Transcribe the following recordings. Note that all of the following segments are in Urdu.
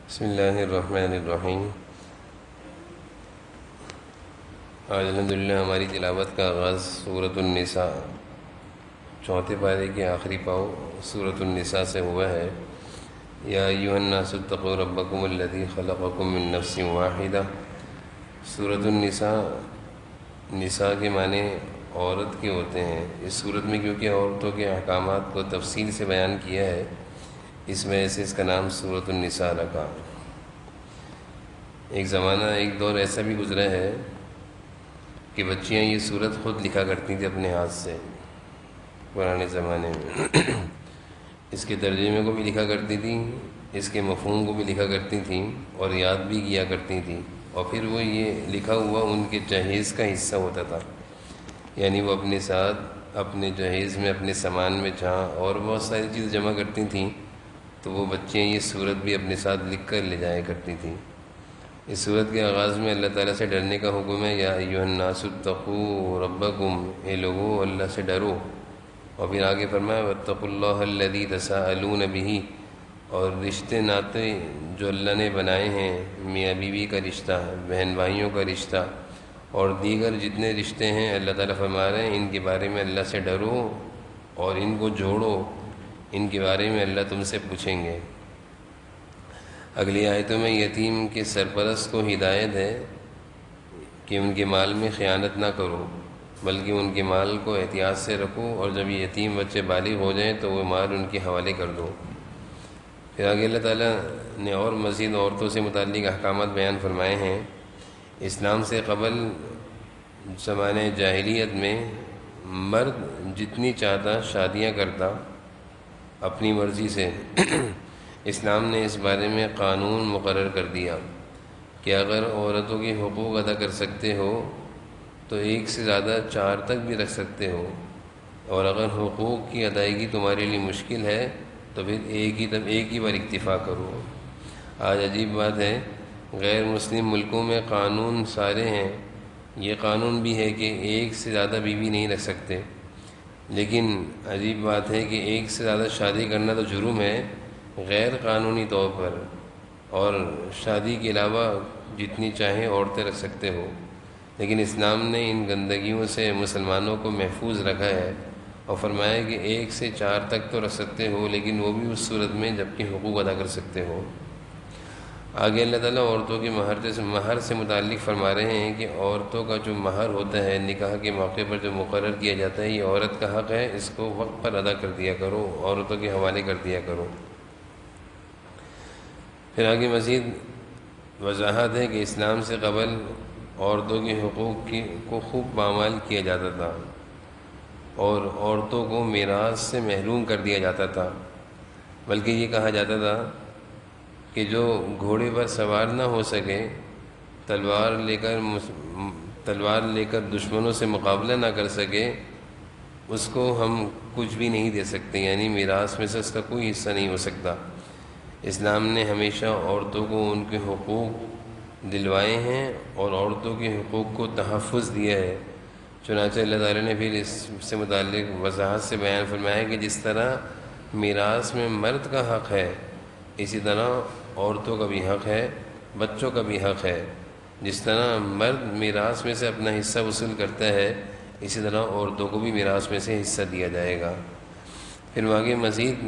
بسم اللہ الرحمن الرحیم۔ آج الحمدللہ ہماری تلاوت کا آغاز سورۃ النساء چوتھے پارے کے آخری پاؤ سورۃ النساء سے ہوا ہے۔ یا ایھا الناس اتقوا ربکم الذی خلقکم من نفس واحدہ۔ سورۃ النساء نساء کے معنی عورت کے ہوتے ہیں۔ اس صورت میں کیونکہ عورتوں کے احکامات کو تفصیل سے بیان کیا ہے، اس وجہ سے اس کا نام سورۃ النساء رکھا۔ ایک زمانہ ایک دور ایسا بھی گزرا ہے کہ بچیاں یہ سورت خود لکھا کرتی تھیں اپنے ہاتھ سے پرانے زمانے میں۔ اس کے ترجمے کو بھی لکھا کرتی تھیں، اس کے مفہوم کو بھی لکھا کرتی تھیں اور یاد بھی کیا کرتی تھیں، اور پھر وہ یہ لکھا ہوا ان کے جہیز کا حصہ ہوتا تھا، یعنی وہ اپنے ساتھ اپنے جہیز میں اپنے سامان میں جہاں اور بہت ساری چیز جمع کرتی تھیں، تو وہ بچیاں یہ سورت بھی اپنے ساتھ لکھ کر لے جایا کرتی تھیں۔ اس سورت کے آغاز میں اللہ تعالیٰ سے ڈرنے کا حکم ہے، یا ایھا الناس اتقوا ربکم، اے لوگو اللہ سے ڈرو، اور پھر آگے فرمایا واتقوا اللہ الذی تساءلون بہ، اور رشتے ناطے جو اللہ نے بنائے ہیں، میاں بیوی کا رشتہ، بہن بھائیوں کا رشتہ اور دیگر جتنے رشتے ہیں، اللہ تعالیٰ فرما رہے ہیں ان کے بارے میں اللہ سے ڈرو اور ان کو جوڑو، ان کے بارے میں اللہ تم سے پوچھیں گے۔ اگلی آیتوں میں یتیم کے سرپرست کو ہدایت ہے کہ ان کے مال میں خیانت نہ کرو، بلکہ ان کے مال کو احتیاط سے رکھو، اور جب یہ یتیم بچے بالغ ہو جائیں تو وہ مال ان کے حوالے کر دو۔ پھر آگے اللہ تعالیٰ نے اور مزید عورتوں سے متعلق احکامات بیان فرمائے ہیں۔ اسلام سے قبل زمانے جاہلیت میں مرد جتنی چاہتا شادیاں کرتا اپنی مرضی سے۔ اسلام نے اس بارے میں قانون مقرر کر دیا کہ اگر عورتوں کے حقوق ادا کر سکتے ہو تو ایک سے زیادہ 4 تک بھی رکھ سکتے ہو، اور اگر حقوق کی ادائیگی تمہارے لیے مشکل ہے تو پھر ایک ہی بار اکتفا کرو۔ آج عجیب بات ہے، غیر مسلم ملکوں میں قانون سارے ہیں، یہ قانون بھی ہے کہ ایک سے زیادہ بیوی نہیں رکھ سکتے، لیکن عجیب بات ہے کہ ایک سے زیادہ شادی کرنا تو جرم ہے غیر قانونی طور پر، اور شادی کے علاوہ جتنی چاہیں عورتیں رکھ سکتے ہو، لیکن اسلام نے ان گندگیوں سے مسلمانوں کو محفوظ رکھا ہے اور فرمایا کہ 1 سے 4 تک تو رکھ سکتے ہو، لیکن وہ بھی اس صورت میں جب کہ حقوق ادا کر سکتے ہو۔ آگے اللہ تعالیٰ عورتوں کے مہر سے متعلق فرما رہے ہیں کہ عورتوں کا جو مہر ہوتا ہے نکاح کے موقع پر جو مقرر کیا جاتا ہے، یہ عورت کا حق ہے، اس کو وقت پر ادا کر دیا کرو، عورتوں کے حوالے کر دیا کرو۔ پھر آگے مزید وضاحت ہے کہ اسلام سے قبل عورتوں کے حقوق کو خوب پامال کیا جاتا تھا اور عورتوں کو میراث سے محروم کر دیا جاتا تھا، بلکہ یہ کہا جاتا تھا کہ جو گھوڑے پر سوار نہ ہو سکے، تلوار لے کر دشمنوں سے مقابلہ نہ کر سکے، اس کو ہم کچھ بھی نہیں دے سکتے، یعنی میراث میں سے اس کا کوئی حصہ نہیں ہو سکتا۔ اسلام نے ہمیشہ عورتوں کو ان کے حقوق دلوائے ہیں اور عورتوں کے حقوق کو تحفظ دیا ہے۔ چنانچہ اللہ تعالیٰ نے پھر اس سے متعلق وضاحت سے بیان فرمایا کہ جس طرح میراث میں مرد کا حق ہے، اسی طرح عورتوں کا بھی حق ہے، بچوں کا بھی حق ہے۔ جس طرح مرد میراث میں سے اپنا حصہ وصول کرتا ہے، اسی طرح عورتوں کو بھی میراث میں سے حصہ دیا جائے گا۔ پھر آگے مزید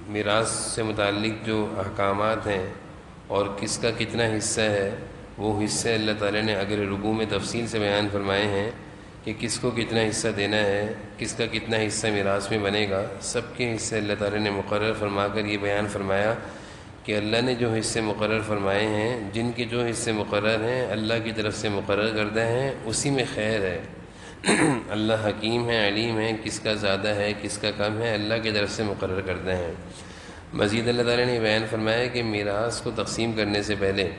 میراث سے متعلق جو احکامات ہیں اور کس کا کتنا حصہ ہے، وہ حصے اللہ تعالیٰ نے اگر رکوع میں تفصیل سے بیان فرمائے ہیں کہ کس کو کتنا حصہ دینا ہے، کس کا کتنا حصہ میراث میں بنے گا۔ سب کے حصے اللہ تعالیٰ نے مقرر فرما کر یہ بیان فرمایا کہ اللہ نے جو حصے مقرر فرمائے ہیں، جن کے جو حصے مقرر ہیں اللہ کی طرف سے مقرر کردہ ہیں، اسی میں خیر ہے۔ اللہ حکیم ہے، علیم ہے، کس کا زیادہ ہے کس کا کم ہے اللہ کی طرف سے مقرر کردہ ہیں۔ مزید اللہ تعالیٰ نے بیان فرمایا کہ میراث کو تقسیم کرنے سے پہلے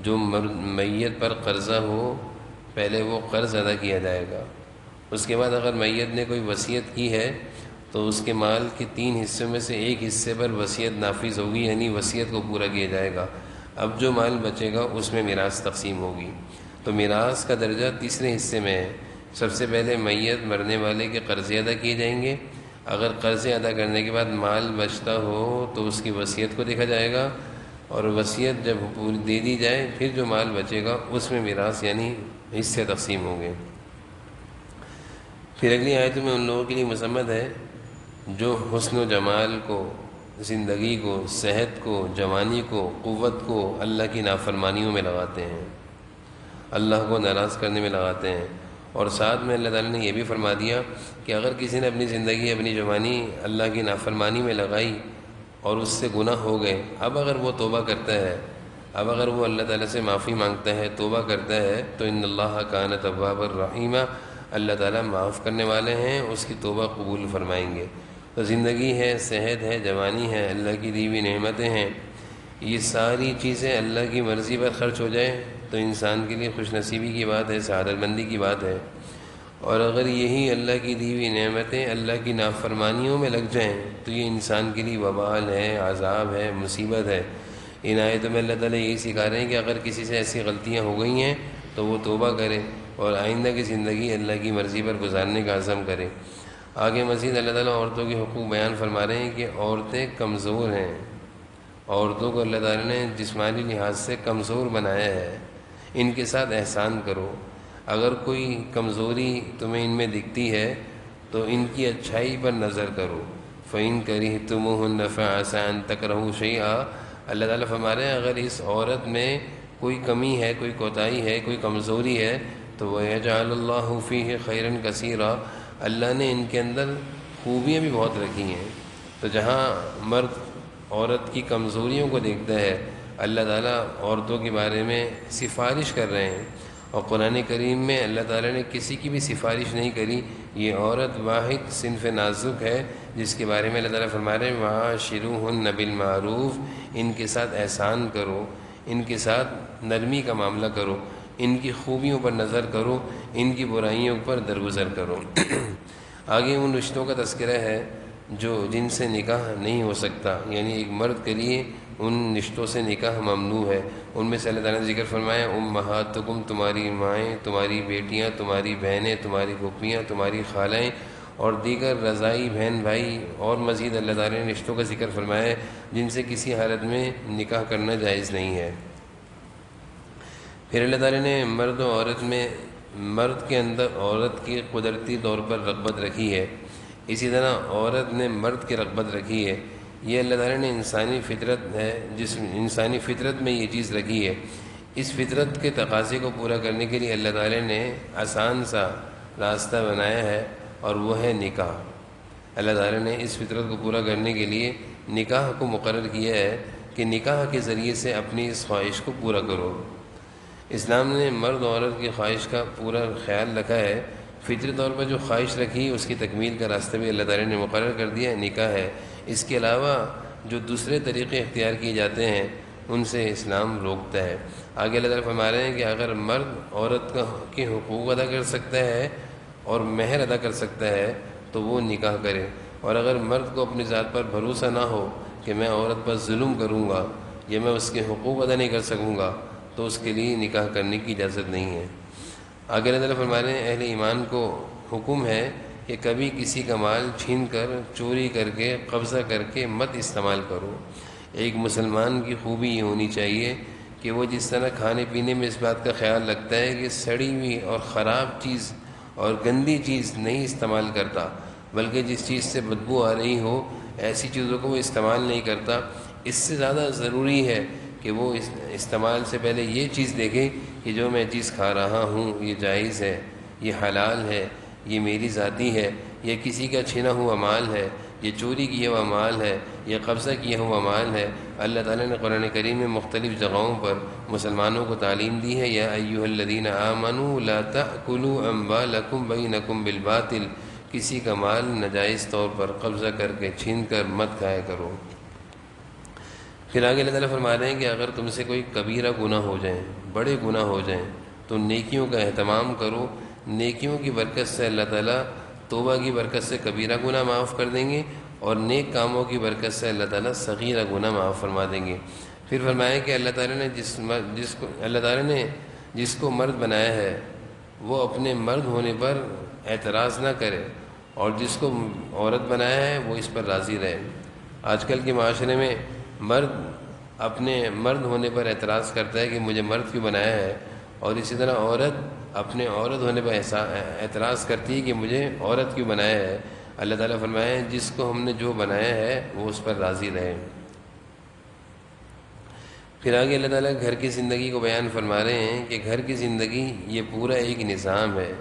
جو میت پر قرضہ ہو، پہلے وہ قرض ادا کیا جائے گا۔ اس کے بعد اگر میت نے کوئی وصیت کی ہے تو اس کے مال کے 3 حصوں میں سے ایک حصے پر وصیت نافذ ہوگی، یعنی وصیت کو پورا کیا جائے گا۔ اب جو مال بچے گا اس میں میراث تقسیم ہوگی۔ تو میراث کا درجہ تیسرے حصے میں ہے۔ سب سے پہلے میت مرنے والے کے قرضے ادا کیے جائیں گے، اگر قرضے ادا کرنے کے بعد مال بچتا ہو تو اس کی وصیت کو دیکھا جائے گا، اور وصیت جب پوری دے دی جائے پھر جو مال بچے گا اس میں میراث یعنی حصے تقسیم ہوں گے۔ پھر اگلی آیت میں ان لوگوں کے لیے مذمت ہے جو حسن و جمال کو، زندگی کو، صحت کو، جوانی کو، قوت کو اللہ کی نافرمانیوں میں لگاتے ہیں، اللہ کو ناراض کرنے میں لگاتے ہیں۔ اور ساتھ میں اللہ تعالیٰ نے یہ بھی فرما دیا کہ اگر کسی نے اپنی زندگی، اپنی جوانی اللہ کی نافرمانی میں لگائی اور اس سے گناہ ہو گئے، اب اگر وہ توبہ کرتا ہے، اب اگر وہ اللہ تعالیٰ سے معافی مانگتا ہے، توبہ کرتا ہے، تو ان اللہ کان توابا الرحیمہ، اللہ تعالیٰ معاف کرنے والے ہیں، اس کی توبہ قبول فرمائیں گے۔ تو زندگی ہے، صحت ہے، جوانی ہے، اللہ کی دی ہوئی نعمتیں ہیں، یہ ساری چیزیں اللہ کی مرضی پر خرچ ہو جائیں تو انسان کے لیے خوش نصیبی کی بات ہے، سعادت مندی کی بات ہے۔ اور اگر یہی اللہ کی دی ہوئی نعمتیں اللہ کی نافرمانیوں میں لگ جائیں تو یہ انسان کے لیے وبال ہے، عذاب ہے، مصیبت ہے۔ ان آیتوں میں اللہ تعالیٰ یہی سکھا رہے ہیں کہ اگر کسی سے ایسی غلطیاں ہو گئی ہیں تو وہ توبہ کرے اور آئندہ کی زندگی اللہ کی مرضی پر گزارنے کا عزم کرے۔ آگے مزید اللہ تعالیٰ عورتوں کے حقوق بیان فرما رہے ہیں کہ عورتیں کمزور ہیں، عورتوں کو اللہ تعالیٰ نے جسمانی لحاظ سے کمزور بنایا ہے، ان کے ساتھ احسان کرو۔ اگر کوئی کمزوری تمہیں ان میں دکھتی ہے تو ان کی اچھائی پر نظر کرو۔ فَإِن كَرِهْتُمُوهُنَّ فَعَسَىٰ أَن تَكْرَهُوا شَيْئًا، اللہ تعالیٰ فرما رہے ہیں اگر اس عورت میں کوئی کمی ہے، کوئی کوتاہی ہے، کوئی کمزوری ہے تو وَيَجْعَلُ اللَّهُ فِيهِ خَيْرًا كَثِيرًا، اللہ نے ان کے اندر خوبیاں بھی بہت رکھی ہیں۔ تو جہاں مرد عورت کی کمزوریوں کو دیکھتا ہے، اللہ تعالیٰ عورتوں کے بارے میں سفارش کر رہے ہیں، اور قرآن کریم میں اللہ تعالیٰ نے کسی کی بھی سفارش نہیں کری۔ یہ عورت واحد صنف نازک ہے جس کے بارے میں اللہ تعالیٰ فرما رہے ہیں وَعَاشِرُوهُنَّ بِالْمَعْرُوفِ، ان کے ساتھ احسان کرو، ان کے ساتھ نرمی کا معاملہ کرو، ان کی خوبیوں پر نظر کرو، ان کی برائیوں پر درگزر کرو۔ آگے ان رشتوں کا تذکرہ ہے جن سے نکاح نہیں ہو سکتا، یعنی ایک مرد کے لیے ان رشتوں سے نکاح ممنوع ہے۔ ان میں سے اللہ تعالیٰ نے ذکر فرمایا امہاتکم، تمہاری مائیں، تمہاری بیٹیاں، تمہاری بہنیں، تمہاری پھوپھیاں، تمہاری خالائیں اور دیگر رضائی بہن بھائی، اور مزید اللہ تعالیٰ نے رشتوں کا ذکر فرمایا ہے جن سے کسی حالت میں نکاح کرنا جائز نہیں ہے۔ پھر اللہ تعالیٰ نے مرد و عورت میں، مرد کے اندر عورت کی قدرتی طور پر رغبت رکھی ہے، اسی طرح عورت نے مرد کی رغبت رکھی ہے۔ یہ اللہ تعالیٰ نے انسانی فطرت ہے، انسانی فطرت میں یہ چیز رکھی ہے۔ اس فطرت کے تقاضے کو پورا کرنے کے لیے اللہ تعالیٰ نے آسان سا راستہ بنایا ہے اور وہ ہے نکاح۔ اللہ تعالیٰ نے اس فطرت کو پورا کرنے کے لیے نکاح کو مقرر کیا ہے کہ نکاح کے ذریعے سے اپنی اس خواہش کو پورا کرو۔ اسلام نے مرد و عورت کی خواہش کا پورا خیال رکھا ہے، فطری طور پر جو خواہش رکھی اس کی تکمیل کا راستہ بھی اللہ تعالیٰ نے مقرر کر دیا ہے، نکاح ہے۔ اس کے علاوہ جو دوسرے طریقے اختیار کیے جاتے ہیں ان سے اسلام روکتا ہے۔ آگے اللہ تعالیٰ فرما رہے ہیں کہ اگر مرد عورت کے حقوق ادا کر سکتا ہے اور مہر ادا کر سکتا ہے تو وہ نکاح کرے، اور اگر مرد کو اپنی ذات پر بھروسہ نہ ہو کہ میں عورت پر ظلم کروں گا یا میں اس کے حقوق ادا نہیں کر سکوں گا تو اس کے لیے نکاح کرنے کی اجازت نہیں ہے۔ آگے اللہ تعالیٰ فرما رہے ہیں اہل ایمان کو حکم ہے کہ کبھی کسی کا مال چھین کر، چوری کر کے، قبضہ کر کے مت استعمال کرو۔ ایک مسلمان کی خوبی یہ ہونی چاہیے کہ وہ جس طرح کھانے پینے میں اس بات کا خیال رکھتا ہے کہ سڑی ہوئی اور خراب چیز اور گندی چیز نہیں استعمال کرتا، بلکہ جس چیز سے بدبو آ رہی ہو ایسی چیزوں کو وہ استعمال نہیں کرتا، اس سے زیادہ ضروری ہے کہ وہ استعمال سے پہلے یہ چیز دیکھے کہ جو میں چیز کھا رہا ہوں یہ جائز ہے، یہ حلال ہے، یہ میری ذاتی ہے، یہ کسی کا چھینا ہوا مال ہے، یہ چوری کیا ہوا مال ہے، یہ قبضہ کیا ہوا مال ہے۔ اللہ تعالیٰ نے قرآن کریم میں مختلف جگہوں پر مسلمانوں کو تعلیم دی ہے یا ایھا الذین آمنوا لا تأکلوا اموالکم بینکم بالباطل، کسی کا مال ناجائز طور پر قبضہ کر کے چھین کر مت کھایا کرو۔ پھر آگے اللہ تعالیٰ فرما رہے ہیں کہ اگر تم سے کوئی کبیرہ گناہ ہو جائیں، بڑے گناہ ہو جائیں تو نیکیوں کا اہتمام کرو، نیکیوں کی برکت سے اللہ تعالیٰ توبہ کی برکت سے کبیرہ گناہ معاف کر دیں گے، اور نیک کاموں کی برکت سے اللہ تعالیٰ صغیرہ گناہ معاف فرما دیں گے۔ پھر فرمایا کہ اللہ تعالیٰ نے جس کو مرد بنایا ہے وہ اپنے مرد ہونے پر اعتراض نہ کرے، اور جس کو عورت بنایا ہے وہ اس پر راضی رہے۔ آج کل کے معاشرے میں مرد اپنے مرد ہونے پر اعتراض کرتا ہے کہ مجھے مرد کیوں بنایا ہے، اور اسی طرح عورت اپنے عورت ہونے پر اعتراض کرتی ہے کہ مجھے عورت کیوں بنایا ہے۔ اللہ تعالیٰ فرمائے جس کو ہم نے جو بنایا ہے وہ اس پر راضی رہے۔ پھر آگے اللہ تعالیٰ گھر کی زندگی کو بیان فرما رہے ہیں کہ گھر کی زندگی یہ پورا ایک نظام ہے،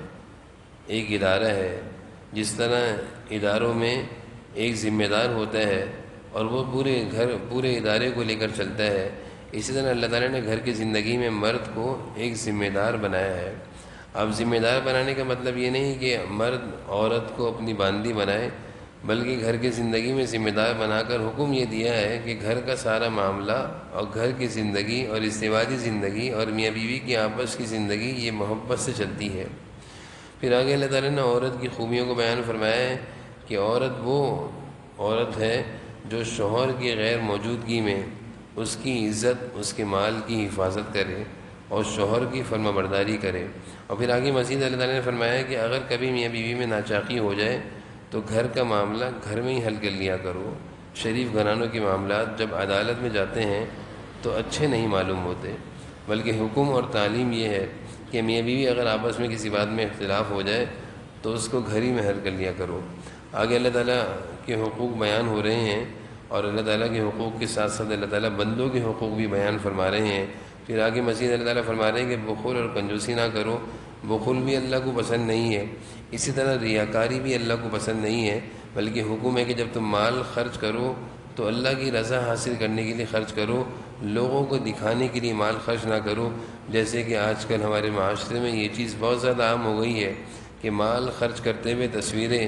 ایک ادارہ ہے۔ جس طرح اداروں میں ایک ذمہ دار ہوتا ہے اور وہ پورے ادارے کو لے کر چلتا ہے، اسی طرح اللہ تعالیٰ نے گھر کی زندگی میں مرد کو ایک ذمہ دار بنایا ہے۔ اب ذمہ دار بنانے کا مطلب یہ نہیں کہ مرد عورت کو اپنی باندی بنائے، بلکہ گھر کی زندگی میں ذمہ دار بنا کر حکم یہ دیا ہے کہ گھر کا سارا معاملہ اور گھر کی زندگی اور ازدواجی زندگی اور میاں بیوی کی آپس کی زندگی یہ محبت سے چلتی ہے۔ پھر آگے اللہ تعالیٰ نے عورت کی خوبیوں کو بیان فرمایا ہے کہ عورت وہ عورت ہے جو شوہر کی غیر موجودگی میں اس کی عزت، اس کے مال کی حفاظت کرے اور شوہر کی فرما برداری کرے۔ اور پھر آگے مزید اللہ تعالیٰ نے فرمایا کہ اگر کبھی میاں بیوی میں ناچاقی ہو جائے تو گھر کا معاملہ گھر میں ہی حل کر لیا کرو۔ شریف گھرانوں کے معاملات جب عدالت میں جاتے ہیں تو اچھے نہیں معلوم ہوتے، بلکہ حکم اور تعلیم یہ ہے کہ میاں بیوی اگر آپس میں کسی بات میں اختلاف ہو جائے تو اس کو گھر ہی میں حل کر لیا کرو۔ آگے اللہ تعالیٰ کے حقوق بیان ہو رہے ہیں، اور اللہ تعالیٰ کے حقوق کے ساتھ ساتھ اللہ تعالیٰ بندوں کے حقوق بھی بیان فرما رہے ہیں۔ پھر آگے مزید اللہ تعالیٰ فرما رہے ہیں کہ بخل اور کنجوسی نہ کرو۔ بخل بھی اللہ کو پسند نہیں ہے، اسی طرح ریاکاری بھی اللہ کو پسند نہیں ہے، بلکہ حکم ہے کہ جب تم مال خرچ کرو تو اللہ کی رضا حاصل کرنے کے لیے خرچ کرو، لوگوں کو دکھانے کے لیے مال خرچ نہ کرو۔ جیسے کہ آج کل ہمارے معاشرے میں یہ چیز بہت زیادہ عام ہو گئی ہے کہ مال خرچ کرتے ہوئے تصویریں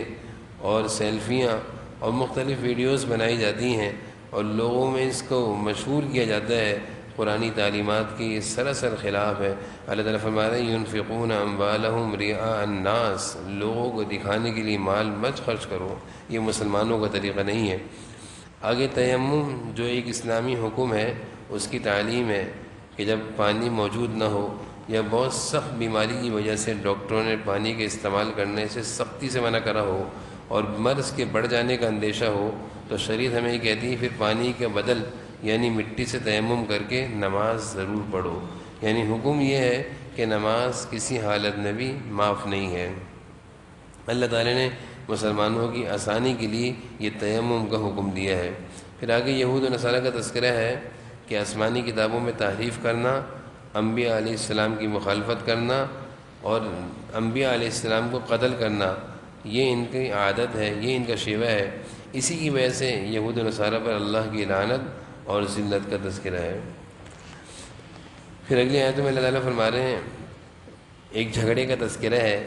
اور سیلفیاں اور مختلف ویڈیوز بنائی جاتی ہیں اور لوگوں میں اس کو مشہور کیا جاتا ہے۔ قرآنی تعلیمات کی یہ سراسر خلاف ہے۔ اللہ تعالیٰ فرما رہے ہیں ينفقون اموالهم رئاء الناس، لوگوں کو دکھانے کے لیے مال مت خرچ کرو، یہ مسلمانوں کا طریقہ نہیں ہے۔ آگے تیمم جو ایک اسلامی حکم ہے اس کی تعلیم ہے کہ جب پانی موجود نہ ہو یا بہت سخت بیماری کی وجہ سے ڈاکٹروں نے پانی کے استعمال کرنے سے سختی سے منع کرا ہو اور مرض کے بڑھ جانے کا اندیشہ ہو تو شریعت ہمیں یہ کہتی ہے پھر پانی کے بدل یعنی مٹی سے تیمم کر کے نماز ضرور پڑھو۔ یعنی حکم یہ ہے کہ نماز کسی حالت میں بھی معاف نہیں ہے۔ اللہ تعالیٰ نے مسلمانوں کی آسانی کے لیے یہ تیمم کا حکم دیا ہے۔ پھر آگے یہود و نصارہ کا تذکرہ ہے کہ آسمانی کتابوں میں تحریف کرنا، انبیاء علیہ السلام کی مخالفت کرنا اور انبیاء علیہ السلام کو قتل کرنا، یہ ان کی عادت ہے، یہ ان کا شیوہ ہے۔ اسی کی وجہ سے یہود و نصارہ پر اللہ کی لعنت اور ذلت کا تذکرہ ہے۔ پھر اگلی آیتوں میں اللہ تعالیٰ فرما رہے ہیں ایک جھگڑے کا تذکرہ ہے۔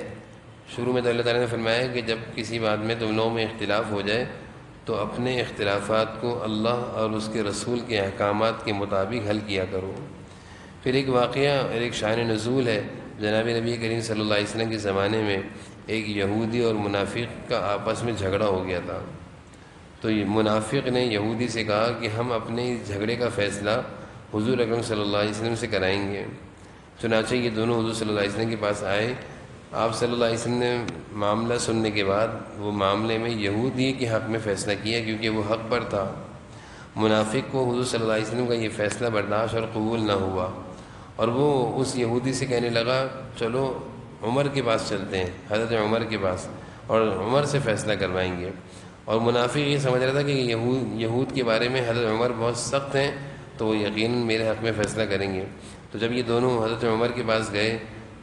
شروع میں تو اللہ تعالیٰ نے فرمایا کہ جب کسی بات میں تم لوگوں میں اختلاف ہو جائے تو اپنے اختلافات کو اللہ اور اس کے رسول کے احکامات کے مطابق حل کیا کرو۔ پھر ایک واقعہ اور ایک شان نزول ہے۔ جناب نبی کریم صلی اللہ علیہ وسلم کے زمانے میں ایک یہودی اور منافق کا آپس میں جھگڑا ہو گیا تھا، تو یہ منافق نے یہودی سے کہا کہ ہم اپنے اس جھگڑے کا فیصلہ حضور اکرم صلی اللہ علیہ وسلم سے کرائیں گے۔ چنانچہ یہ دونوں حضور صلی اللہ علیہ وسلم کے پاس آئے۔ آپ صلی اللہ علیہ وسلم نے معاملہ سننے کے بعد وہ معاملے میں یہودی کے حق میں فیصلہ کیا کیونکہ وہ حق پر تھا۔ منافق کو حضور صلی اللہ علیہ وسلم کا یہ فیصلہ برداشت اور قبول نہ ہوا، اور وہ اس یہودی سے کہنے لگا چلو عمر کے پاس چلتے ہیں، حضرت عمر کے پاس، اور عمر سے فیصلہ کروائیں گے۔ اور منافق یہ سمجھ رہا تھا کہ یہود کے بارے میں حضرت عمر بہت سخت ہیں تو وہ یقیناً میرے حق میں فیصلہ کریں گے۔ تو جب یہ دونوں حضرت عمر کے پاس گئے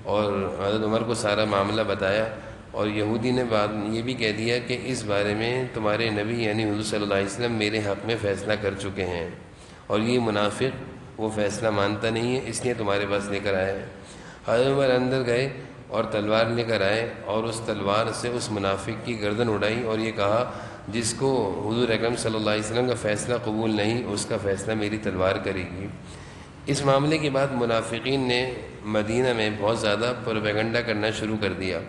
اور حضرت عمر کو سارا معاملہ بتایا، اور یہودی نے بعد یہ بھی کہہ دیا کہ اس بارے میں تمہارے نبی یعنی حضور صلی اللہ علیہ وسلم میرے حق میں فیصلہ کر چکے ہیں، اور یہ منافق وہ فیصلہ مانتا نہیں ہے اس لیے تمہارے پاس لے کر آیا ہے۔ حضرت عمر اندر گئے اور تلوار لے کر آئے اور اس تلوار سے اس منافق کی گردن اڑائی اور یہ کہا جس کو حضور اکرم صلی اللہ علیہ وسلم کا فیصلہ قبول نہیں اس کا فیصلہ میری تلوار کرے گی۔ اس معاملے کے بعد منافقین نے مدینہ میں بہت زیادہ پروپیگنڈا کرنا شروع کر دیا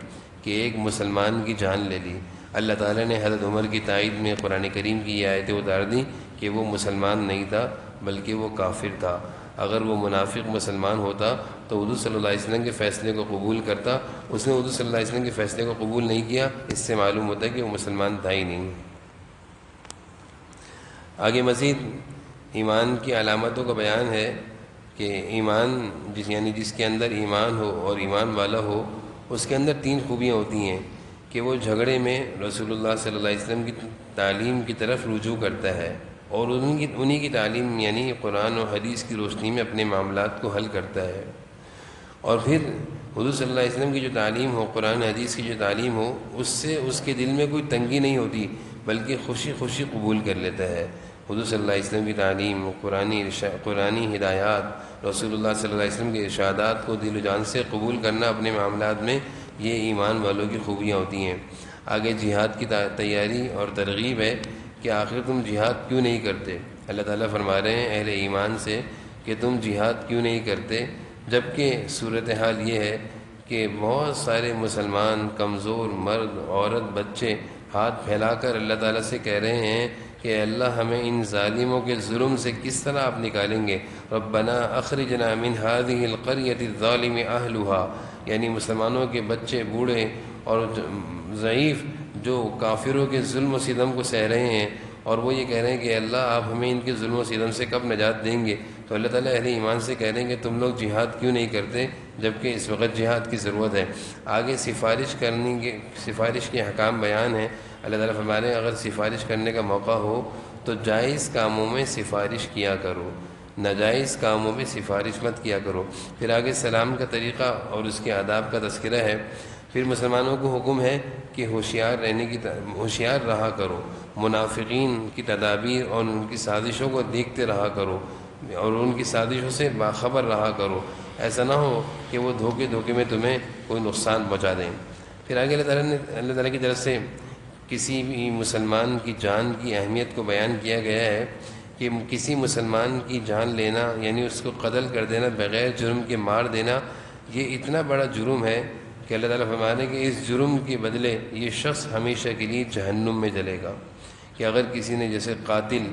کہ ایک مسلمان کی جان لے لی۔ اللہ تعالیٰ نے حضرت عمر کی تائید میں قرآن کریم کی یہ آیتیں اتار دیں کہ وہ مسلمان نہیں تھا بلکہ وہ کافر تھا۔ اگر وہ منافق مسلمان ہوتا تو حضور صلی اللہ علیہ وسلم کے فیصلے کو قبول کرتا، اس نے حضور صلی اللہ علیہ وسلم کے فیصلے کو قبول نہیں کیا، اس سے معلوم ہوتا ہے کہ وہ مسلمان تھا ہی نہیں۔ آگے مزید ایمان کی علامتوں کا بیان ہے کہ ایمان یعنی جس کے اندر ایمان ہو اور ایمان والا ہو، اس کے اندر 3 خوبیاں ہوتی ہیں کہ وہ جھگڑے میں رسول اللہ صلی اللہ علیہ وسلم کی تعلیم کی طرف رجوع کرتا ہے اور انہی کی تعلیم یعنی قرآن و حدیث کی روشنی میں اپنے معاملات کو حل کرتا ہے، اور پھر حضور صلی اللہ علیہ وسلم کی جو تعلیم ہو، قرآن حدیث کی جو تعلیم ہو، اس سے اس کے دل میں کوئی تنگی نہیں ہوتی بلکہ خوشی خوشی قبول کر لیتا ہے۔ حضور صلی اللہ علیہ وسلم کی تعلیم، قرآنی ہدایات، رسول اللہ صلی اللہ علیہ وسلم کے ارشادات کو دل و جان سے قبول کرنا اپنے معاملات میں، یہ ایمان والوں کی خوبیاں ہوتی ہیں۔ آگے جہاد کی تیاری اور ترغیب ہے کہ آخر تم جہاد کیوں نہیں کرتے؟ اللہ تعالیٰ فرما رہے ہیں اہل ایمان سے کہ تم جہاد کیوں نہیں کرتے، جبکہ صورتحال یہ ہے کہ بہت سارے مسلمان کمزور مرد عورت بچے ہاتھ پھیلا کر اللہ تعالیٰ سے کہہ رہے ہیں کہ اللہ ہمیں ان ظالموں کے ظلم سے کس طرح آپ نکالیں گے، ربنا اخرجنا من هذه القرية الظالم اهلها، یعنی مسلمانوں کے بچے بوڑھے اور ضعیف جو کافروں کے ظلم و ستم کو سہ رہے ہیں، اور وہ یہ کہہ رہے ہیں کہ اللہ آپ ہمیں ان کے ظلم و ستم سے کب نجات دیں گے، تو اللہ تعالیٰ اہل ایمان سے کہہ رہے ہیں کہ تم لوگ جہاد کیوں نہیں کرتے جبکہ اس وقت جہاد کی ضرورت ہے۔ آگے سفارش کے حکام بیان ہیں۔ اللہ تعالیٰ فرما رہے ہیں اگر سفارش کرنے کا موقع ہو تو جائز کاموں میں سفارش کیا کرو، ناجائز کاموں میں سفارش مت کیا کرو۔ پھر آگے سلام کا طریقہ اور اس کے آداب کا تذکرہ ہے۔ پھر مسلمانوں کو حکم ہے کہ ہوشیار رہا کرو، منافقین کی تدابیر اور ان کی سازشوں کو دیکھتے رہا کرو اور ان کی سازشوں سے باخبر رہا کرو، ایسا نہ ہو کہ وہ دھوکے میں تمہیں کوئی نقصان پہنچا دیں۔ پھر آگے اللہ تعالیٰ کی طرف سے کسی بھی مسلمان کی جان کی اہمیت کو بیان کیا گیا ہے کہ کسی مسلمان کی جان لینا یعنی اس کو قتل کر دینا، بغیر جرم کے مار دینا، یہ اتنا بڑا جرم ہے کہ اللہ تعالیٰ فرما رہے ہیں کہ اس جرم کے بدلے یہ شخص ہمیشہ کے لیے جہنم میں جلے گا۔ کہ اگر کسی نے جیسے قاتل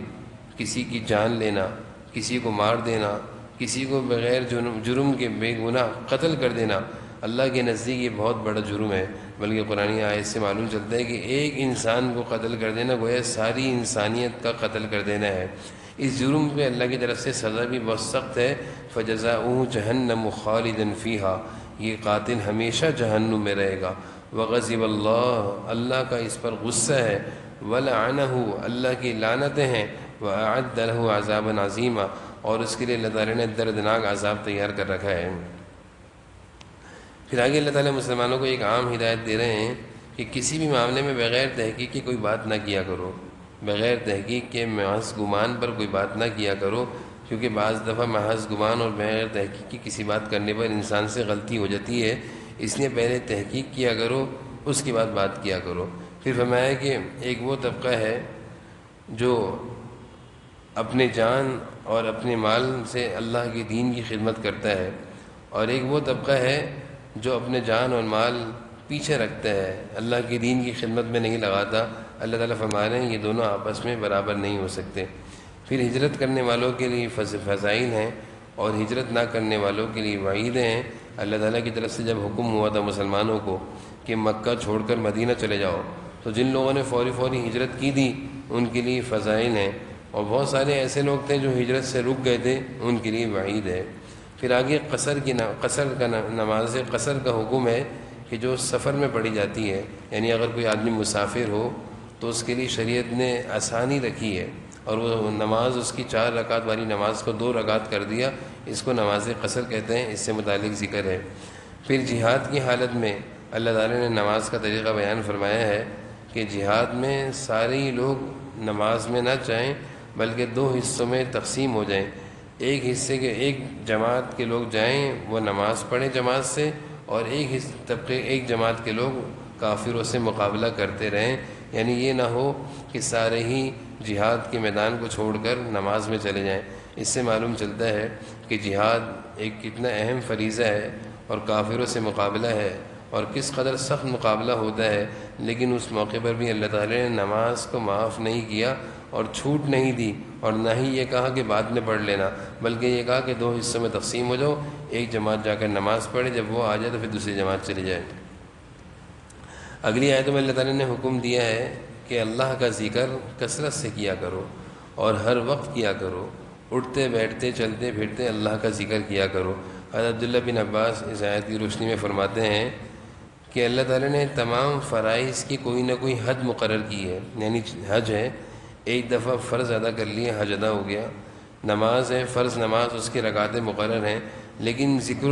کسی کی جان لینا، کسی کو مار دینا، کسی کو بغیر جرم کے بے گناہ قتل کر دینا، اللہ کے نزدیک یہ بہت بڑا جرم ہے، بلکہ قرآن آیت سے معلوم چلتا ہے کہ ایک انسان کو قتل کر دینا گویا ساری انسانیت کا قتل کر دینا ہے۔ اس جرم پہ اللہ کی طرف سے سزا بھی بہت سخت ہے، فجزاؤہ جہنم خالدا فیہا، یہ قاتل ہمیشہ جہنم میں رہے گا۔ وغضب اللہ کا اس پر غصہ ہے، ولعنہ اللہ کی لعنتیں ہیں، وأعد له عذابا عظیما، اور اس کے لیے اللہ تعالیٰ نے دردناک عذاب تیار کر رکھا ہے۔ پھر آگے اللہ تعالیٰ مسلمانوں کو ایک عام ہدایت دے رہے ہیں کہ کسی بھی معاملے میں بغیر تحقیق کی کوئی بات نہ کیا کرو، بغیر تحقیق کے محض گمان پر کوئی بات نہ کیا کرو، کیونکہ بعض دفعہ محض گمان اور بغیر تحقیق کی کسی بات کرنے پر انسان سے غلطی ہو جاتی ہے، اس لیے پہلے تحقیق کیا کرو، اس کے بعد بات کیا کرو۔ پھر فرمایا کہ ایک وہ طبقہ ہے جو اپنے جان اور اپنے مال سے اللہ کے دین کی خدمت کرتا ہے، اور ایک وہ طبقہ ہے جو اپنے جان اور مال پیچھے رکھتا ہے، اللہ کے دین کی خدمت میں نہیں لگاتا۔ اللہ تعالیٰ فرما رہے ہیں یہ دونوں آپس میں برابر نہیں ہو سکتے۔ پھر ہجرت کرنے والوں کے لیے فضائل ہیں اور ہجرت نہ کرنے والوں کے لیے وعیدیں ہیں۔ اللہ تعالیٰ کی طرف سے جب حکم ہوا تھا مسلمانوں کو کہ مکہ چھوڑ کر مدینہ چلے جاؤ، تو جن لوگوں نے فوری ہجرت کی تھی ان کے لیے فضائل ہیں، اور بہت سارے ایسے لوگ تھے جو ہجرت سے رک گئے تھے، ان کے لیے وعید ہے۔ پھر آگے نماز قصر کا حکم ہے کہ جو سفر میں پڑھی جاتی ہے، یعنی اگر کوئی آدمی مسافر ہو تو اس کے لیے شریعت نے آسانی رکھی ہے، اور وہ نماز اس کی 4 رکعت والی نماز کو 2 رکعت کر دیا، اس کو نماز قصر کہتے ہیں، اس سے متعلق ذکر ہے۔ پھر جہاد کی حالت میں اللہ تعالیٰ نے نماز کا طریقہ بیان فرمایا ہے کہ جہاد میں سارے لوگ نماز میں نہ جائیں بلکہ 2 حصوں میں تقسیم ہو جائیں۔ ایک حصے کے ایک جماعت کے لوگ جائیں، وہ نماز پڑھیں جماعت سے، اور ایک جماعت کے لوگ کافروں سے مقابلہ کرتے رہیں، یعنی یہ نہ ہو کہ سارے ہی جہاد کے میدان کو چھوڑ کر نماز میں چلے جائیں۔ اس سے معلوم چلتا ہے کہ جہاد ایک کتنا اہم فریضہ ہے اور کافروں سے مقابلہ ہے، اور کس قدر سخت مقابلہ ہوتا ہے، لیکن اس موقع پر بھی اللہ تعالی نے نماز کو معاف نہیں کیا اور چھوٹ نہیں دی، اور نہ ہی یہ کہا کہ بعد میں پڑھ لینا، بلکہ یہ کہا کہ 2 حصوں میں تقسیم ہو جاؤ، ایک جماعت جا کر نماز پڑھے، جب وہ آ جائے تو پھر دوسری جماعت چلی جائے۔ اگلی آیتوں میں اللہ تعالی نے حکم دیا ہے کہ اللہ کا ذکر کثرت سے کیا کرو اور ہر وقت کیا کرو، اٹھتے بیٹھتے چلتے پھرتے اللہ کا ذکر کیا کرو۔ حضرت عبداللہ بن عباس اس آیت کی روشنی میں فرماتے ہیں کہ اللہ تعالیٰ نے تمام فرائض کی کوئی نہ کوئی حد مقرر کی ہے، یعنی حج ہے، ایک دفعہ فرض ادا کر لیے حج ادا ہو گیا، نماز ہے، فرض نماز، اس کے رکعتیں مقرر ہیں، لیکن ذکر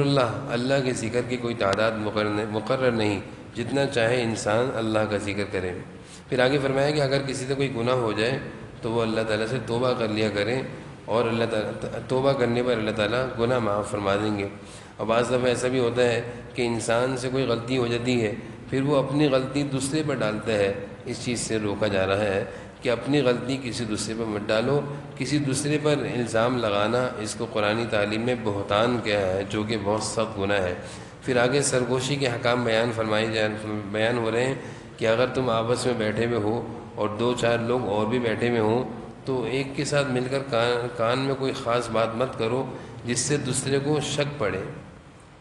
اللہ کے ذکر کی کوئی تعداد مقرر نہیں، جتنا چاہے انسان اللہ کا ذکر کرے۔ پھر آگے فرمایا کہ اگر کسی سے کوئی گناہ ہو جائے تو وہ اللہ تعالیٰ سے توبہ کر لیا کرے، اور اللہ تعالیٰ توبہ کرنے پر اللہ تعالیٰ گناہ معاف فرما دیں گے۔ اور بعض دفعہ ایسا بھی ہوتا ہے کہ انسان سے کوئی غلطی ہو جاتی ہے، پھر وہ اپنی غلطی دوسرے پر ڈالتا ہے۔ اس چیز سے روکا جا رہا ہے کہ اپنی غلطی کسی دوسرے پر مت ڈالو۔ کسی دوسرے پر الزام لگانا، اس کو قرآنی تعلیم میں بہتان کیا ہے، جو کہ بہت سخت گناہ ہے۔ پھر آگے سرگوشی کے حکام بیان ہو رہے ہیں کہ اگر تم آپس میں بیٹھے ہوئے ہو اور دو چار لوگ اور بھی بیٹھے ہوئے ہوں تو ایک کے ساتھ مل کر کان میں کوئی خاص بات مت کرو جس سے دوسرے کو شک پڑے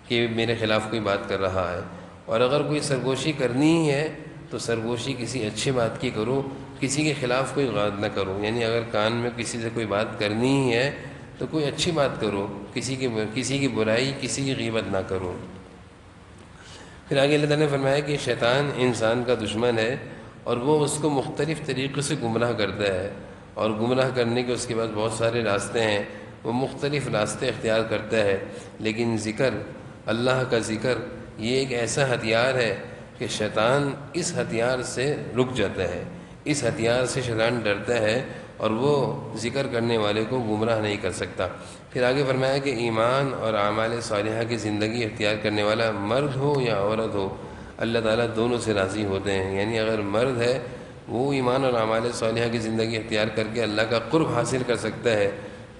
کہ میرے خلاف کوئی بات کر رہا ہے۔ اور اگر کوئی سرگوشی کرنی ہی ہے تو سرگوشی کسی اچھے بات کی کرو، کسی کے خلاف کوئی غلط نہ کرو۔ یعنی اگر کان میں کسی سے کوئی بات کرنی ہی ہے تو کوئی اچھی بات کرو، کسی کی برائی، کسی کی غیبت نہ کرو۔ پھر آگے اللہ تعالیٰ نے فرمایا کہ شیطان انسان کا دشمن ہے اور وہ اس کو مختلف طریقے سے گمراہ کرتا ہے، اور گمراہ کرنے کے اس کے پاس بہت سارے راستے ہیں، وہ مختلف راستے اختیار کرتا ہے۔ لیکن ذکر، اللہ کا ذکر، یہ ایک ایسا ہتھیار ہے کہ شیطان اس ہتھیار سے رک جاتا ہے، اس ہتھیار سے شیطان ڈرتا ہے اور وہ ذکر کرنے والے کو گمراہ نہیں کر سکتا۔ پھر آگے فرمایا کہ ایمان اور اعمال صالحہ کی زندگی اختیار کرنے والا مرد ہو یا عورت ہو، اللہ تعالیٰ دونوں سے راضی ہوتے ہیں۔ یعنی اگر مرد ہے وہ ایمان اور اعمال صالحہ کی زندگی اختیار کر کے اللہ کا قرب حاصل کر سکتا ہے،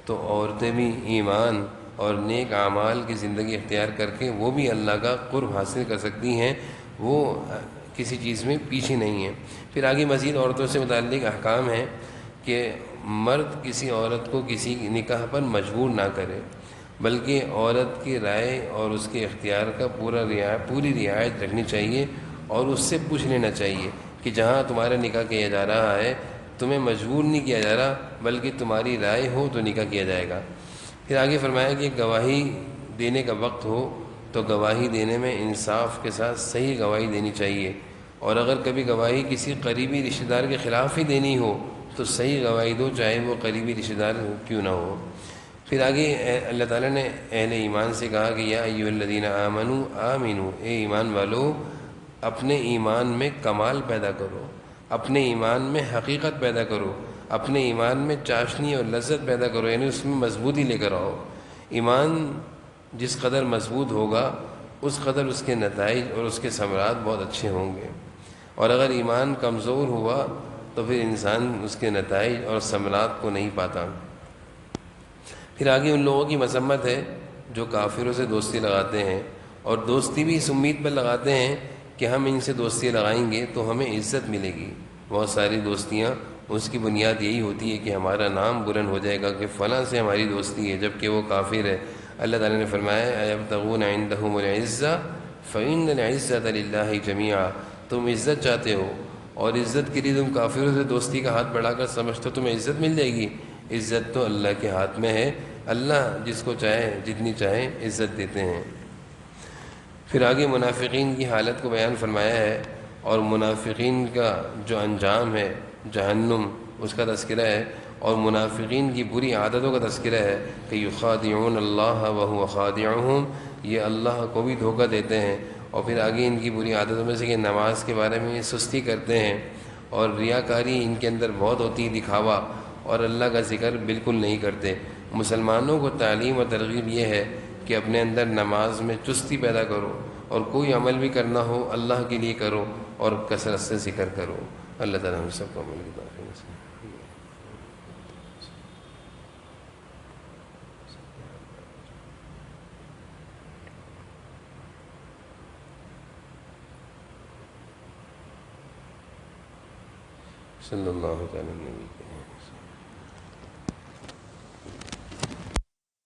تو عورتیں بھی ایمان اور نیک اعمال کی زندگی اختیار کر کے وہ بھی اللہ کا قرب حاصل کر سکتی ہیں، وہ کسی چیز میں پیچھے نہیں ہیں۔ پھر آگے مزید عورتوں سے متعلق احکام ہیں کہ مرد کسی عورت کو کسی نکاح پر مجبور نہ کرے، بلکہ عورت کی رائے اور اس کے اختیار کا پوری رعایت رکھنی چاہیے، اور اس سے پوچھ لینا چاہیے کہ جہاں تمہارا نکاح کیا جا رہا ہے تمہیں مجبور نہیں کیا جا رہا، بلکہ تمہاری رائے ہو تو نکاح کیا جائے گا۔ پھر آگے فرمایا کہ گواہی دینے کا وقت ہو تو گواہی دینے میں انصاف کے ساتھ صحیح گواہی دینی چاہیے، اور اگر کبھی گواہی کسی قریبی رشتہ دار کے خلاف ہی دینی ہو تو صحیح گواہی دو، چاہے وہ قریبی رشتہ دار کیوں نہ ہو۔ پھر آگے اللہ تعالیٰ نے اہل ایمان سے کہا کہ یا ایھا الذین آمنوا آمنوا، اے ایمان والو اپنے ایمان میں کمال پیدا کرو، اپنے ایمان میں حقیقت پیدا کرو، اپنے ایمان میں چاشنی اور لذت پیدا کرو، یعنی اس میں مضبوطی لے کر آؤ۔ ایمان جس قدر مضبوط ہوگا اس قدر اس کے نتائج اور اس کے ثمرات بہت اچھے ہوں گے، اور اگر ایمان کمزور ہوا تو پھر انسان اس کے نتائج اور ثمرات کو نہیں پاتا۔ پھر آگے ان لوگوں کی مذمت ہے جو کافروں سے دوستی لگاتے ہیں، اور دوستی بھی اس امید پر لگاتے ہیں کہ ہم ان سے دوستی لگائیں گے تو ہمیں عزت ملے گی۔ بہت ساری دوستیاں اس کی بنیاد یہی ہوتی ہے کہ ہمارا نام بلند ہو جائے گا کہ فلاں سے ہماری دوستی ہے، جبکہ وہ کافر ہے۔ اللہ تعالیٰ نے فرمایا ایبتغون عندہم العزہ فإن العزة للہ جمیعا، تم عزت چاہتے ہو اور عزت کے لیے تم کافروں سے دوستی کا ہاتھ بڑھا کر سمجھتے ہو تمہیں عزت مل جائے گی۔ عزت تو اللہ کے ہاتھ میں ہے، اللہ جس کو چاہے جتنی چاہے عزت دیتے ہیں۔ پھر آگے منافقین کی حالت کو بیان فرمایا ہے، اور منافقین کا جو انجام ہے جہنم، اس کا تذکرہ ہے، اور منافقین کی بری عادتوں کا تذکرہ ہے کہ یخادعون اللہ وہو خادعہم، یہ اللہ کو بھی دھوکہ دیتے ہیں۔ اور پھر آگے ان کی بری عادتوں میں سے کہ نماز کے بارے میں سستی کرتے ہیں، اور ریاکاری ان کے اندر بہت ہوتی ہے، دکھاوا، اور اللہ کا ذکر بالکل نہیں کرتے۔ مسلمانوں کو تعلیم و ترغیب یہ ہے کہ اپنے اندر نماز میں چستی پیدا کرو، اور کوئی عمل بھی کرنا ہو اللہ کے لیے کرو اور کثرت سے ذکر کرو۔ اللہ تعالیٰ ہم سب کو عمل کی توفیق نصیب فرمائے۔ صلی اللہ علیہ وسلم۔